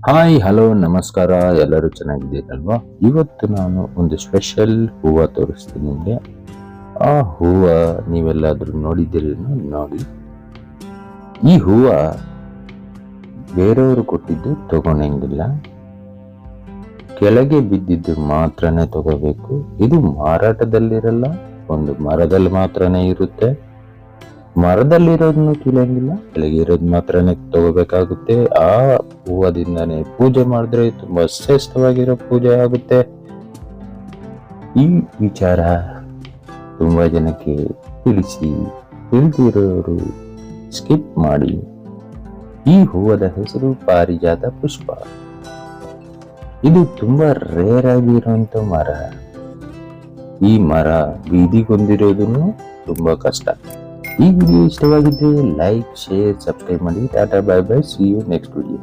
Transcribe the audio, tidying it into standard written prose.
Hi hello ನಮಸ್ಕಾರ. ಎಲ್ಲರೂ ಚೆನ್ನಾಗಿದ್ದೀರಲ್ವಾ? ಇವತ್ತು ನಾನು ಒಂದು ಸ್ಪೆಷಲ್ ಹೂವು ತೋರಿಸ್ತೀನಿ ನಿಮಗೆ. ಆ ಹೂವ ನೀವೆಲ್ಲಾದ್ರೂ ನೋಡಿದ್ದೀರಿ? ನೋಡಿ, ಈ ಹೂವ ಬೇರೆಯವರು ಕೊಟ್ಟಿದ್ದು ತಗೊಳಂಗಿಲ್ಲ, ಕೆಳಗೆ ಬಿದ್ದಿದ್ದು ಮಾತ್ರನೇ ತಗೋಬೇಕು. ಇದು ಮಾರಾಟದಲ್ಲಿರಲ್ಲ, ಒಂದು ಮರದಲ್ಲಿ ಮಾತ್ರನೇ ಇರುತ್ತೆ. ಮರದಲ್ಲಿರೋದನ್ನು ಕೀಳಂಗಿಲ್ಲ, ಕೆಳಗೆ ಇರೋದು ಮಾತ್ರನೇ ತಗೋಬೇಕಾಗುತ್ತೆ. ಆ ಹೂವದಿಂದಾನೇ ಪೂಜೆ ಮಾಡಿದ್ರೆ ತುಂಬಾ ಶ್ರೇಷ್ಠವಾಗಿರೋ ಪೂಜೆ ಆಗುತ್ತೆ. ಈ ವಿಚಾರ ತುಂಬಾ ಜನಕ್ಕೆ ತಿಳಿಸಿ, ತಿಳಿದಿರೋರು ಸ್ಕಿಪ್ ಮಾಡಿ. ಈ ಹೂವದ ಹೆಸರು ಪಾರಿಜಾತ ಪುಷ್ಪ. ಇದು ತುಂಬಾ ರೇರ್ ಆಗಿರುವಂತ ಮರ. ಈ ಮರ ಬೀದಿಗೊಂದಿರೋದನ್ನು ತುಂಬಾ ಕಷ್ಟ. ಈ ವಿಡಿಯೋ ಇಷ್ಟವಾಗಿದ್ರೆ ಲೈಕ್, ಶೇರ್, ಸಬ್ಸ್ಕ್ರೈಬ್ ಮಾಡಿ. Tata, bye bye, see you next video.